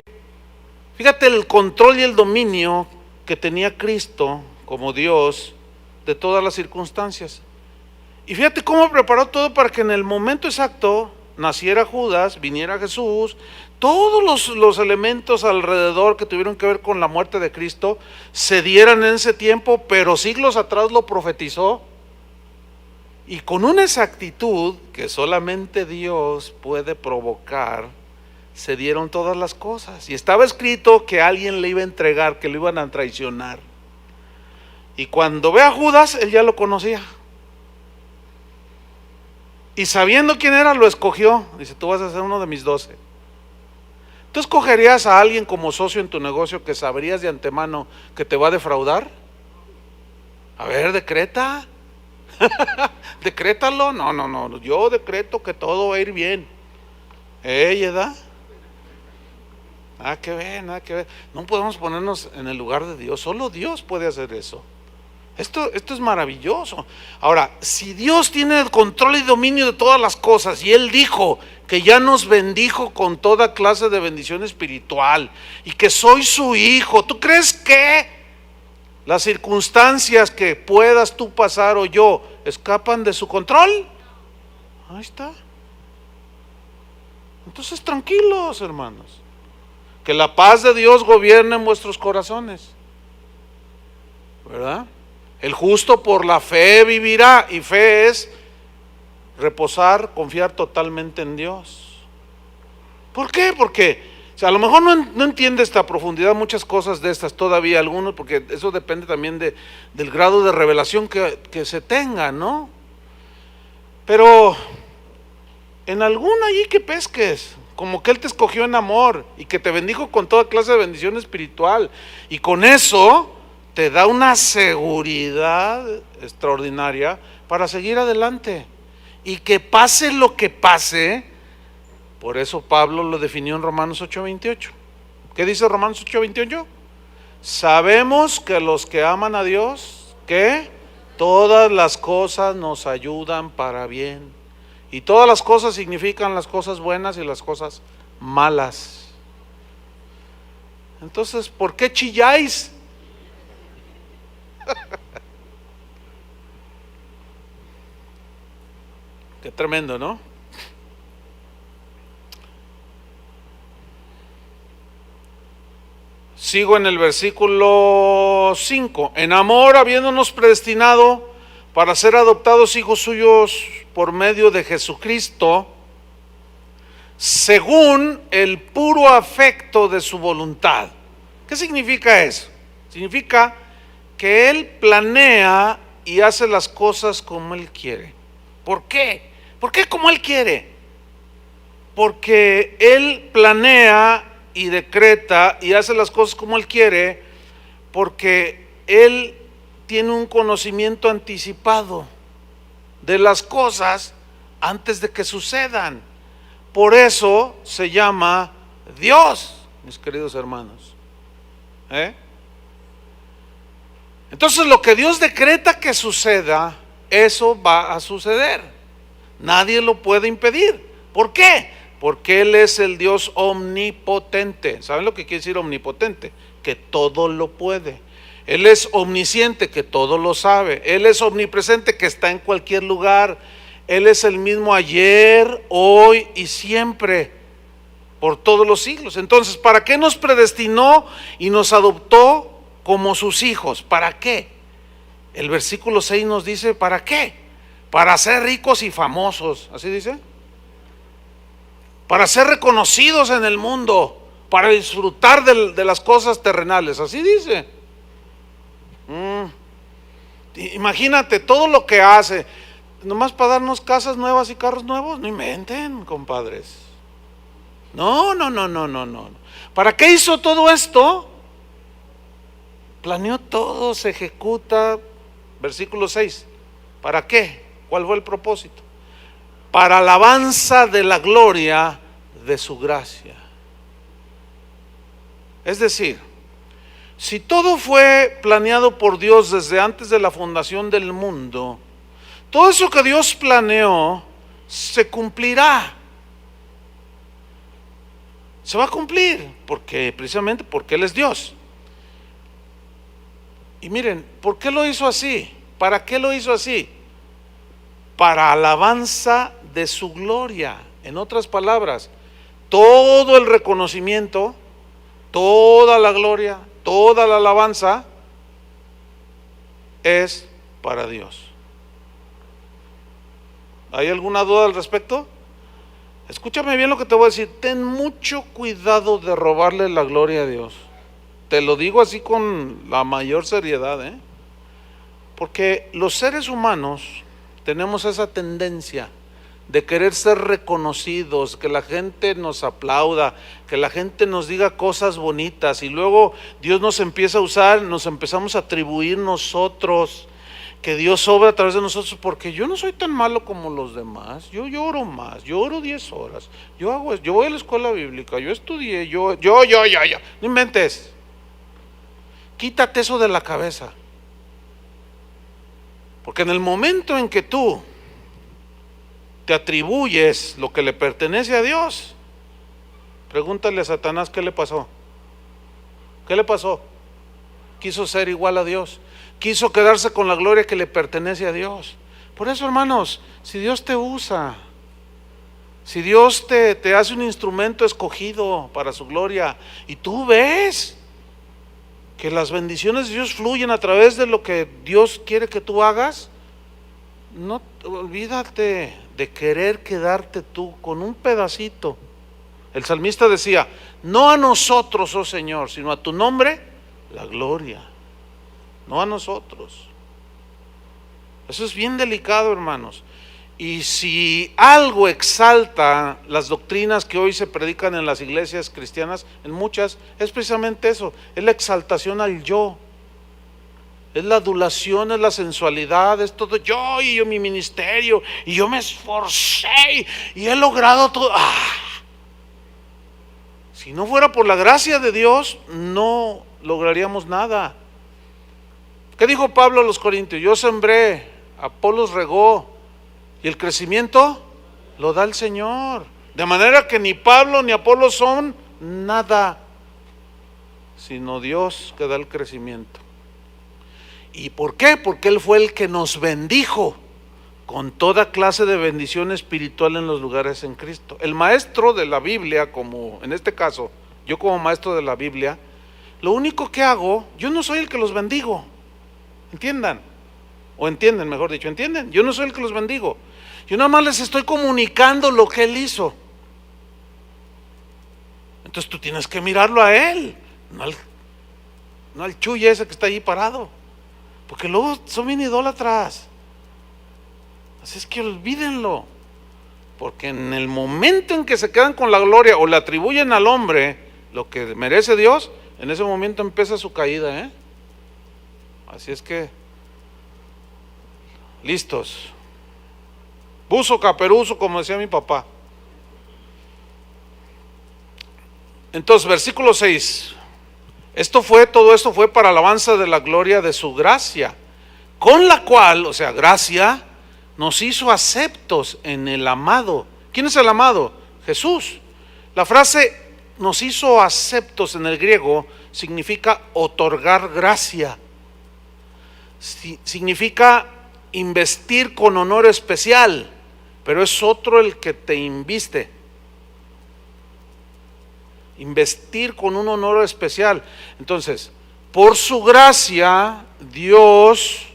fíjate el control y el dominio que tenía Cristo como Dios de todas las circunstancias. Y fíjate cómo preparó todo para que en el momento exacto naciera Judas, viniera Jesús, todos los elementos alrededor que tuvieron que ver con la muerte de Cristo se dieran en ese tiempo, pero siglos atrás lo profetizó. Y con una exactitud que solamente Dios puede provocar, se dieron todas las cosas. Y estaba escrito que alguien le iba a entregar, que lo iban a traicionar. Y cuando ve a Judas, él ya lo conocía. Y sabiendo quién era, lo escogió. Dice: tú vas a ser uno de mis 12. ¿Tú escogerías a alguien como socio en tu negocio que sabrías de antemano que te va a defraudar? A ver, decreta. Decrétalo. No, yo decreto que todo va a ir bien. ¿Edad? Nada que ver. No podemos ponernos en el lugar de Dios. Solo Dios puede hacer eso. Esto es maravilloso. Ahora, si Dios tiene el control y dominio de todas las cosas, y Él dijo que ya nos bendijo con toda clase de bendición espiritual, y que soy su hijo, ¿tú crees que las circunstancias que puedas tú pasar o yo escapan de su control? Ahí está. Entonces, tranquilos, hermanos, que la paz de Dios gobierne en vuestros corazones, ¿verdad? El justo por la fe vivirá, y fe es reposar, confiar totalmente en Dios. ¿Por qué? Porque a lo mejor no entiende esta profundidad muchas cosas de estas todavía, algunos, porque eso depende también del grado de revelación que se tenga, ¿no? Pero en alguna allí que pesques, como que Él te escogió en amor y que te bendijo con toda clase de bendición espiritual, y con eso te da una seguridad extraordinaria para seguir adelante. Y que pase lo que pase, por eso Pablo lo definió en Romanos 8:28. ¿Qué dice Romanos 8:28? Sabemos que los que aman a Dios, que todas las cosas nos ayudan para bien. Y todas las cosas significan las cosas buenas y las cosas malas. Entonces, ¿por qué chilláis? Qué tremendo, ¿no? Sigo en el versículo 5. En amor, habiéndonos predestinado para ser adoptados hijos suyos por medio de Jesucristo, según el puro afecto de su voluntad. ¿Qué significa eso? Significa que Él planea y hace las cosas como Él quiere. ¿Por qué? ¿Por qué como Él quiere? Porque Él planea y decreta y hace las cosas como Él quiere, porque Él tiene un conocimiento anticipado de las cosas antes de que sucedan. Por eso se llama Dios, mis queridos hermanos. Entonces lo que Dios decreta que suceda, eso va a suceder. Nadie lo puede impedir. ¿Por qué? Porque Él es el Dios omnipotente. ¿Saben lo que quiere decir omnipotente? Que todo lo puede. Él es omnisciente, que todo lo sabe. Él es omnipresente, que está en cualquier lugar. Él es el mismo ayer, hoy y siempre, por todos los siglos. Entonces, ¿para qué nos predestinó y nos adoptó como sus hijos? ¿Para qué? El versículo 6 nos dice, ¿para qué? Para ser ricos y famosos, ¿así dice? Para ser reconocidos en el mundo, para disfrutar de las cosas terrenales, así dice. Imagínate todo lo que hace, nomás para darnos casas nuevas y carros nuevos. No inventen, compadres. No. ¿Para qué hizo todo esto? Planeó todo, se ejecuta. Versículo 6. ¿Para qué? ¿Cuál fue el propósito? Para alabanza de la gloria de su gracia. Es decir, si todo fue planeado por Dios desde antes de la fundación del mundo, todo eso que Dios planeó se cumplirá. Se va a cumplir, precisamente porque Él es Dios. Y miren, ¿por qué lo hizo así? ¿Para qué lo hizo así? Para alabanza de su gloria. En otras palabras, todo el reconocimiento, toda la gloria, toda la alabanza es para Dios. ¿Hay alguna duda al respecto? Escúchame bien lo que te voy a decir. Ten mucho cuidado de robarle la gloria a Dios. Te lo digo así con la mayor seriedad, porque los seres humanos tenemos esa tendencia de querer ser reconocidos, que la gente nos aplauda, que la gente nos diga cosas bonitas, y luego Dios nos empieza a usar, nos empezamos a atribuir nosotros, que Dios obra a través de nosotros, porque yo no soy tan malo como los demás. Yo oro más, yo oro 10 horas, yo voy a la escuela bíblica, yo estudié, yo. No inventes. Quítate eso de la cabeza. Porque en el momento en que tú te atribuyes lo que le pertenece a Dios, pregúntale a Satanás qué le pasó. ¿Qué le pasó? Quiso ser igual a Dios, quiso quedarse con la gloria que le pertenece a Dios. Por eso, hermanos, si Dios te usa, si Dios te hace un instrumento escogido para su gloria, y tú ves que las bendiciones de Dios fluyen a través de lo que Dios quiere que tú hagas, no olvídate de querer quedarte tú con un pedacito. El salmista decía, no a nosotros, oh Señor, sino a tu nombre la gloria, no a nosotros. Eso es bien delicado, hermanos. Y si algo exalta las doctrinas que hoy se predican en las iglesias cristianas, en muchas, es precisamente eso, es la exaltación al yo, es la adulación, es la sensualidad, es todo yo y yo mi ministerio, y yo me esforcé y he logrado todo. Si no fuera por la gracia de Dios, no lograríamos nada. ¿Qué dijo Pablo a los Corintios? Yo sembré, Apolos regó, y el crecimiento lo da el Señor. De manera que ni Pablo ni Apolos son nada, sino Dios que da el crecimiento. ¿Y por qué? Porque Él fue el que nos bendijo con toda clase de bendición espiritual en los lugares en Cristo. El maestro de la Biblia, como en este caso, yo como maestro de la Biblia, lo único que hago, yo no soy el que los bendigo. ¿Entiendan? O entienden, mejor dicho, ¿entienden? Yo no soy el que los bendigo. Yo nada más les estoy comunicando lo que Él hizo. Entonces tú tienes que mirarlo a Él, no al chulle ese que está ahí parado. Porque luego son bien idólatras. Así es que olvídenlo. Porque en el momento en que se quedan con la gloria o le atribuyen al hombre lo que merece Dios, en ese momento empieza su caída, Así es que, listos. Buzo caperuzo, como decía mi papá. Entonces, versículo 6. Todo esto fue para alabanza de la gloria de su gracia, con la cual, o sea, gracia, nos hizo aceptos en el amado. ¿Quién es el amado? Jesús. La frase nos hizo aceptos en el griego significa otorgar gracia. Significa investir con honor especial, pero es otro el que te inviste. Investir con un honor especial. Entonces, por su gracia, Dios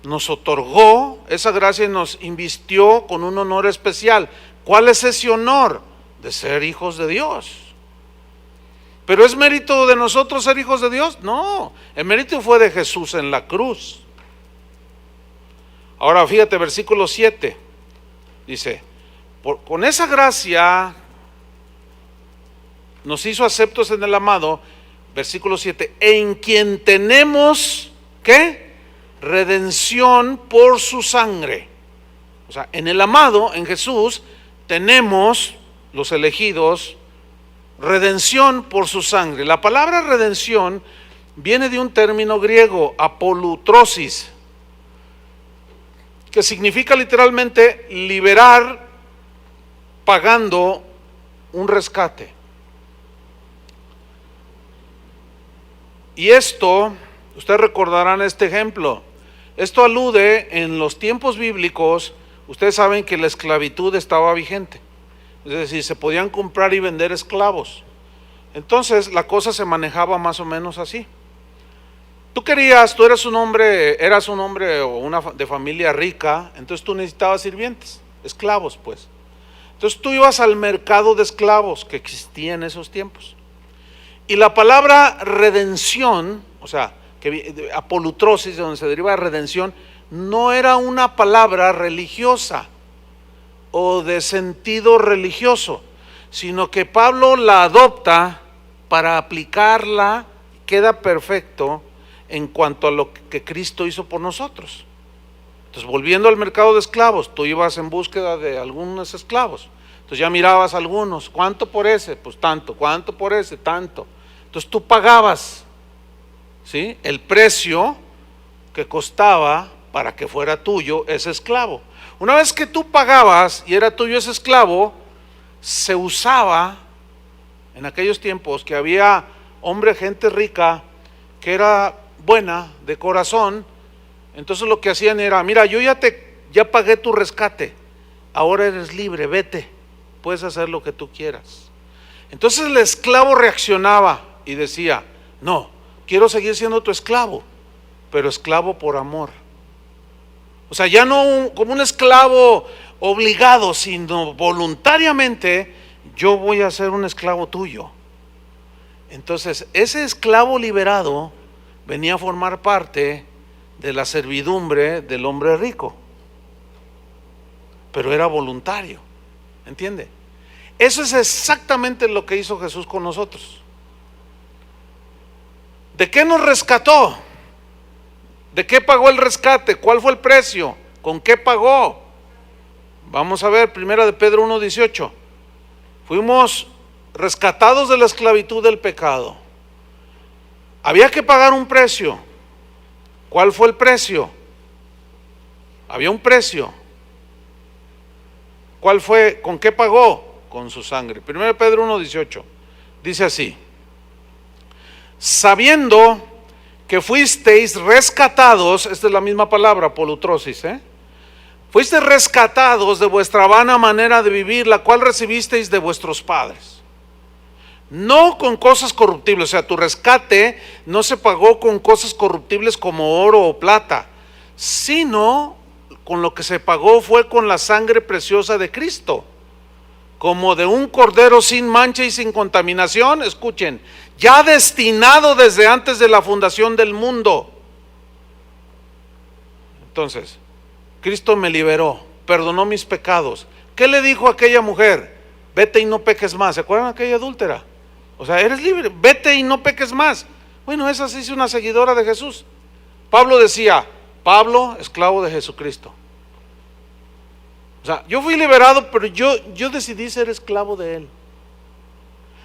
nos otorgó esa gracia y nos invistió con un honor especial. ¿Cuál es ese honor? De ser hijos de Dios. ¿Pero es mérito de nosotros ser hijos de Dios? No, el mérito fue de Jesús en la cruz. Ahora fíjate, versículo 7, dice, con esa gracia nos hizo aceptos en el amado, versículo 7, en quien tenemos, ¿qué? Redención por su sangre. O sea, en el amado, en Jesús, tenemos, los elegidos, redención por su sangre. La palabra redención viene de un término griego, apolutrosis, que significa literalmente liberar pagando un rescate. Y esto, ustedes recordarán este ejemplo, esto alude en los tiempos bíblicos, ustedes saben que la esclavitud estaba vigente, es decir, se podían comprar y vender esclavos. Entonces la cosa se manejaba más o menos así. Tú eras un hombre o una de familia rica, entonces tú necesitabas sirvientes, esclavos pues. Entonces tú ibas al mercado de esclavos que existía en esos tiempos. Y la palabra redención, o sea, apolutrosis, de donde se deriva redención, no era una palabra religiosa o de sentido religioso, sino que Pablo la adopta para aplicarla, queda perfecto en cuanto a lo que Cristo hizo por nosotros. Entonces, volviendo al mercado de esclavos, tú ibas en búsqueda de algunos esclavos. Entonces ya mirabas algunos, ¿cuánto por ese? Pues tanto. ¿Cuánto por ese? Tanto. Entonces tú pagabas, ¿sí?, el precio que costaba para que fuera tuyo ese esclavo. Una vez que tú pagabas y era tuyo ese esclavo, se usaba en aquellos tiempos que había gente rica que era buena de corazón. Entonces lo que hacían era, mira, yo ya pagué tu rescate, ahora eres libre, vete, puedes hacer lo que tú quieras. Entonces el esclavo reaccionaba y decía, no, quiero seguir siendo tu esclavo, pero esclavo por amor. O sea, ya no como un esclavo obligado, sino voluntariamente, yo voy a ser un esclavo tuyo. Entonces ese esclavo liberado venía a formar parte de la servidumbre del hombre rico, pero era voluntario, ¿entiende? Eso es exactamente lo que hizo Jesús con nosotros. ¿De qué nos rescató? ¿De qué pagó el rescate? ¿Cuál fue el precio? ¿Con qué pagó? Vamos a ver, primera de Pedro 1:18. Fuimos rescatados de la esclavitud del pecado. Había que pagar un precio. ¿Cuál fue el precio? Había un precio. ¿Cuál fue? ¿Con qué pagó? Con su sangre. 1 Pedro 1:18 dice así: sabiendo que fuisteis rescatados, esta es la misma palabra, polutrosis, fuisteis rescatados de vuestra vana manera de vivir, la cual recibisteis de vuestros padres. No con cosas corruptibles, o sea, tu rescate no se pagó con cosas corruptibles como oro o plata, sino con lo que se pagó fue con la sangre preciosa de Cristo, como de un cordero sin mancha y sin contaminación, escuchen, ya destinado desde antes de la fundación del mundo. Entonces, Cristo me liberó, perdonó mis pecados. ¿Qué le dijo a aquella mujer? Vete y no peques más. ¿Se acuerdan de aquella adúltera? O sea, eres libre, vete y no peques más. Bueno, esa sí es una seguidora de Jesús. Pablo decía, Pablo, esclavo de Jesucristo. O sea, yo fui liberado, pero yo decidí ser esclavo de Él.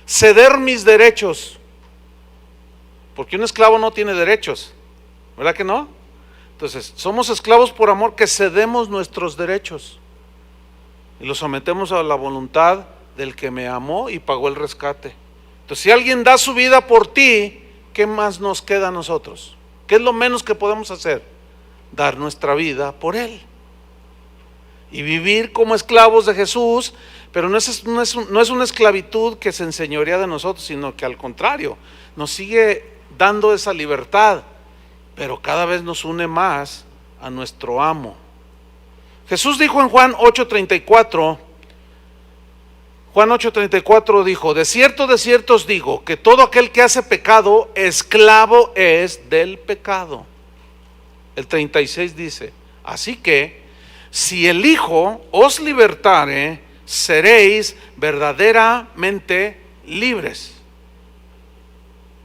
Ceder mis derechos. Porque un esclavo no tiene derechos, ¿verdad que no? Entonces, somos esclavos por amor que cedemos nuestros derechos y los sometemos a la voluntad del que me amó y pagó el rescate. Entonces, si alguien da su vida por ti, ¿qué más nos queda a nosotros? ¿Qué es lo menos que podemos hacer? Dar nuestra vida por Él y vivir como esclavos de Jesús, pero no es una esclavitud que se enseñorea de nosotros, sino que al contrario, nos sigue dando esa libertad, pero cada vez nos une más a nuestro amo. Jesús dijo en Juan 8:34, Juan 8:34 dijo, de cierto os digo, que todo aquel que hace pecado, esclavo es del pecado. El 36 dice, así que, si el Hijo os libertare, seréis verdaderamente libres.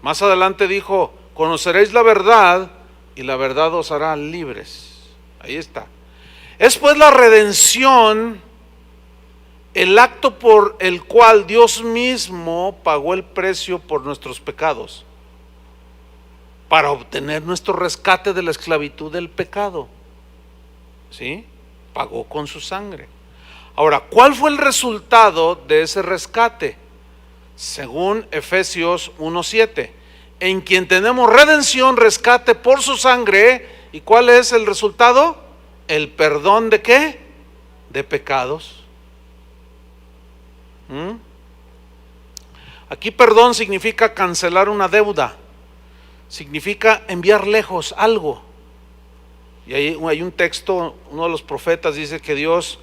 Más adelante dijo, conoceréis la verdad y la verdad os hará libres. Ahí está. Es pues la redención, el acto por el cual Dios mismo pagó el precio por nuestros pecados, para obtener nuestro rescate de la esclavitud del pecado. ¿Sí? Pagó con su sangre. Ahora, ¿cuál fue el resultado de ese rescate? Según Efesios 1:7, en quien tenemos redención, rescate por su sangre. ¿Y cuál es el resultado? El perdón de ¿qué? De pecados. Aquí perdón significa cancelar una deuda, significa enviar lejos algo. Y hay un texto, uno de los profetas dice que Dios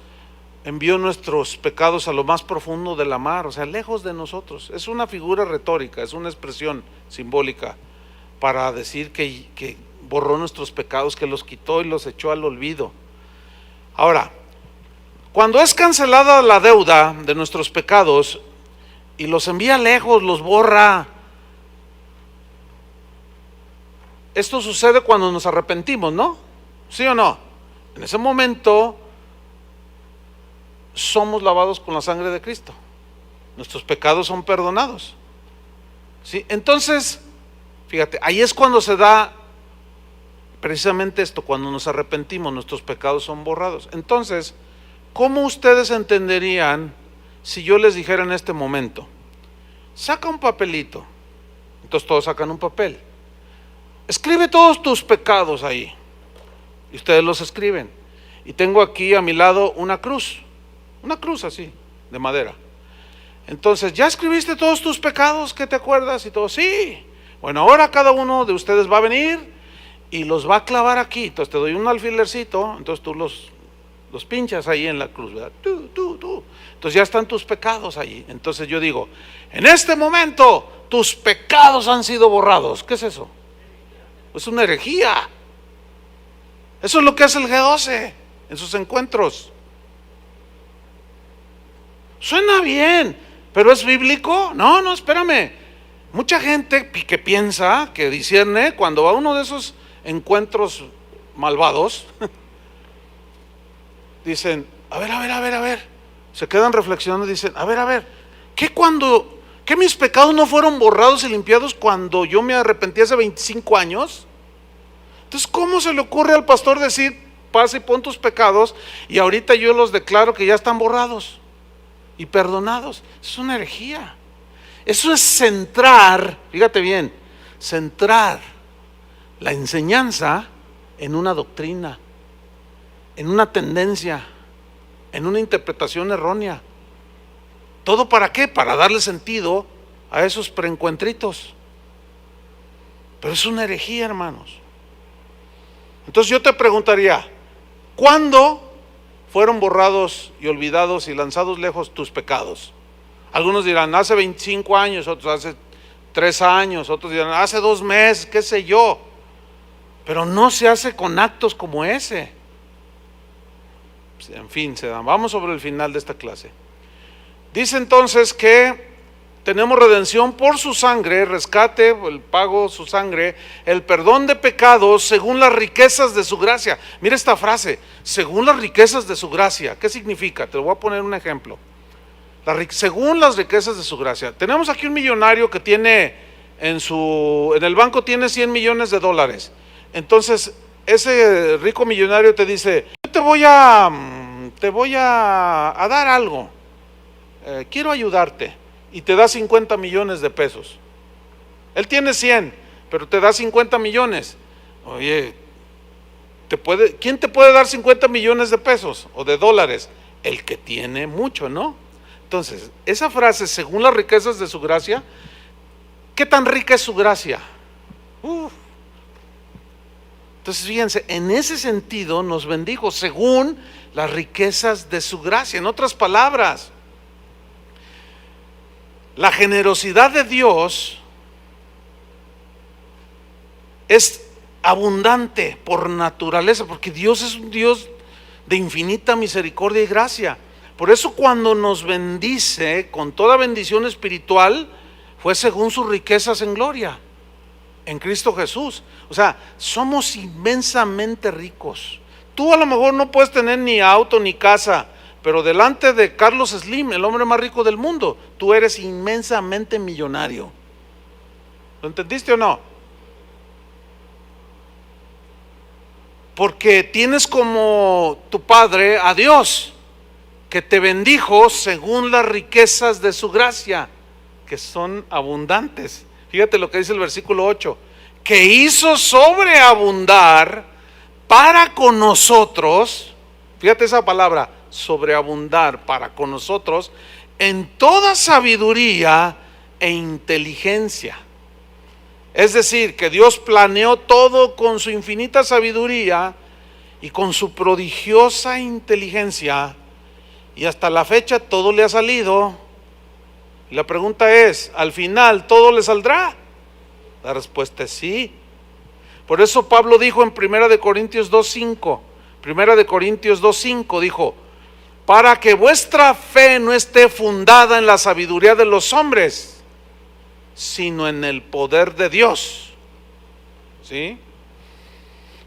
envió nuestros pecados a lo más profundo de la mar, o sea, lejos de nosotros. Es una figura retórica, es una expresión simbólica para decir que borró nuestros pecados, que los quitó y los echó al olvido. Ahora, cuando es cancelada la deuda de nuestros pecados y los envía lejos, los borra, esto sucede cuando nos arrepentimos, ¿no? ¿Sí o no? En ese momento somos lavados con la sangre de Cristo. Nuestros pecados son perdonados. ¿Sí? Entonces, fíjate, ahí es cuando se da precisamente esto, cuando nos arrepentimos, nuestros pecados son borrados. Entonces, ¿cómo ustedes entenderían si yo les dijera en este momento, saca un papelito? Entonces todos sacan un papel. Escribe todos tus pecados ahí. Y ustedes los escriben. Y tengo aquí a mi lado una cruz así, de madera. Entonces, ¿ya escribiste todos tus pecados que te acuerdas? Y todo, sí. Bueno, ahora cada uno de ustedes va a venir y los va a clavar aquí. Entonces te doy un alfilercito, entonces tú los pinchas ahí en la cruz, ¿verdad? Tú. Entonces ya están tus pecados ahí. Entonces yo digo, en este momento tus pecados han sido borrados. ¿Qué es eso? Es una herejía. Eso es lo que hace el G12 en sus encuentros. Suena bien, pero ¿es bíblico? No, espérame. Mucha gente que piensa, que discierne, cuando va a uno de esos encuentros malvados, dicen, a ver, se quedan reflexionando y dicen, a ver, ¿qué mis pecados no fueron borrados y limpiados cuando yo me arrepentí hace 25 años? Entonces, ¿cómo se le ocurre al pastor decir, pasa y pon tus pecados, y ahorita yo los declaro que ya están borrados y perdonados? Es una herejía. Eso es centrar, fíjate bien, centrar la enseñanza en una doctrina, en una tendencia, en una interpretación errónea. ¿Todo para qué? Para darle sentido a esos preencuentritos. Pero es una herejía, hermanos. Entonces yo te preguntaría, ¿cuándo fueron borrados y olvidados y lanzados lejos tus pecados? Algunos dirán, hace 25 años, otros hace 3 años, otros dirán, hace 2 meses, qué sé yo. Pero no se hace con actos como ese. En fin, vamos sobre el final de esta clase. Dice entonces que tenemos redención por su sangre, rescate, el pago, su sangre, el perdón de pecados según las riquezas de su gracia. Mira esta frase, según las riquezas de su gracia. ¿Qué significa? Te voy a poner un ejemplo. Según las riquezas de su gracia. Tenemos aquí un millonario que tiene en el banco tiene $100 millones. Entonces, ese rico millonario te dice, yo te voy a dar algo, quiero ayudarte, y te da 50 millones de pesos. Él tiene 100, pero te da 50 millones. Oye, ¿quién te puede dar 50 millones de pesos o de dólares? El que tiene mucho, ¿no? Entonces, esa frase, según las riquezas de su gracia, ¿qué tan rica es su gracia? Entonces, fíjense, en ese sentido nos bendijo según las riquezas de su gracia. En otras palabras, la generosidad de Dios es abundante por naturaleza, porque Dios es un Dios de infinita misericordia y gracia. Por eso cuando nos bendice con toda bendición espiritual, fue según sus riquezas en gloria, en Cristo Jesús. O sea, somos inmensamente ricos. Tú a lo mejor no puedes tener ni auto ni casa, pero delante de Carlos Slim, el hombre más rico del mundo, tú eres inmensamente millonario. ¿Lo entendiste o no? Porque tienes como tu Padre a Dios, que te bendijo según las riquezas de su gracia, que son abundantes. Fíjate lo que dice el versículo 8, que hizo sobreabundar para con nosotros, fíjate esa palabra, sobreabundar para con nosotros, en toda sabiduría e inteligencia. Es decir, que Dios planeó todo con su infinita sabiduría y con su prodigiosa inteligencia, y hasta la fecha todo le ha salido. Y la pregunta es, ¿al final todo le saldrá? La respuesta es sí. Por eso Pablo dijo en 1 Corintios 2:5, 1 Corintios 2:5 dijo, para que vuestra fe no esté fundada en la sabiduría de los hombres, sino en el poder de Dios. ¿Sí?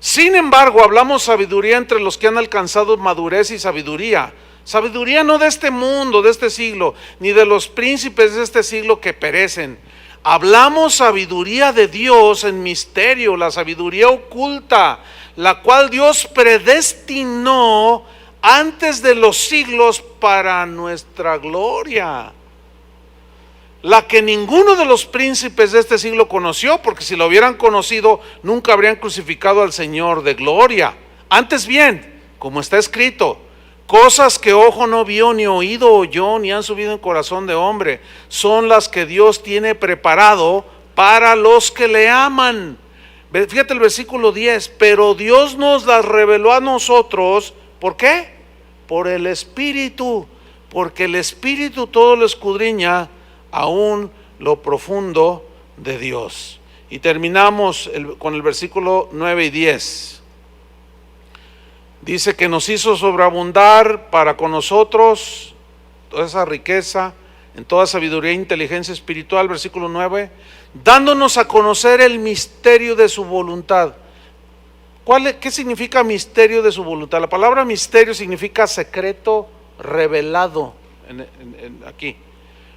Sin embargo, hablamos sabiduría entre los que han alcanzado madurez y sabiduría. Sabiduría no de este mundo, de este siglo, ni de los príncipes de este siglo que perecen. Hablamos sabiduría de Dios en misterio, la sabiduría oculta, la cual Dios predestinó antes de los siglos para nuestra gloria. La que ninguno de los príncipes de este siglo conoció, porque si lo hubieran conocido, nunca habrían crucificado al Señor de gloria. Antes bien, como está escrito, cosas que ojo no vio, ni oído oyó, ni han subido en corazón de hombre, son las que Dios tiene preparado para los que le aman. Fíjate el versículo 10, pero Dios nos las reveló a nosotros, ¿por qué? Por el Espíritu, porque el Espíritu todo lo escudriña, aún lo profundo de Dios. Y terminamos con el versículo 9 y 10. Dice que nos hizo sobreabundar para con nosotros toda esa riqueza en toda sabiduría e inteligencia espiritual, versículo 9, dándonos a conocer el misterio de su voluntad. ¿Qué significa misterio de su voluntad? La palabra misterio significa secreto revelado aquí.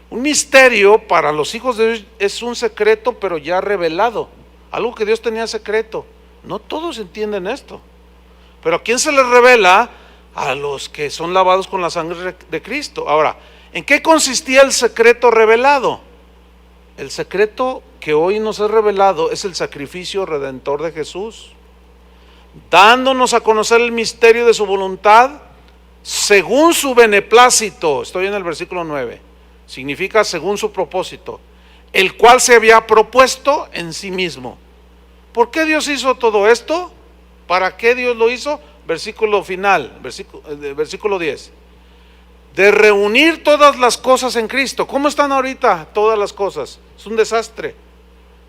Un misterio para los hijos de Dios es un secreto, pero ya revelado. Algo que Dios tenía secreto. No todos entienden esto. Pero ¿a quién se les revela? A los que son lavados con la sangre de Cristo. Ahora, ¿en qué consistía el secreto revelado? El secreto que hoy nos es revelado es el sacrificio redentor de Jesús, dándonos a conocer el misterio de su voluntad según su beneplácito. Estoy en el versículo 9. Significa según su propósito, el cual se había propuesto en sí mismo. ¿Por qué Dios hizo todo esto? ¿Para qué Dios lo hizo? Versículo final, versículo 10. De reunir todas las cosas en Cristo. ¿Cómo están ahorita todas las cosas? Es un desastre.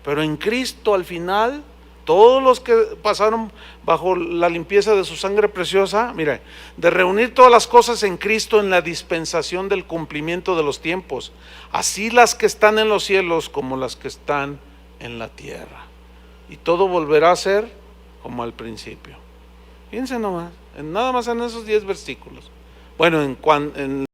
Pero en Cristo al final, todos los que pasaron bajo la limpieza de su sangre preciosa, mire, de reunir todas las cosas en Cristo en la dispensación del cumplimiento de los tiempos, así las que están en los cielos como las que están en la tierra. Y todo volverá a ser como al principio. Fíjense nomás, nada más en esos 10 versículos. Bueno, en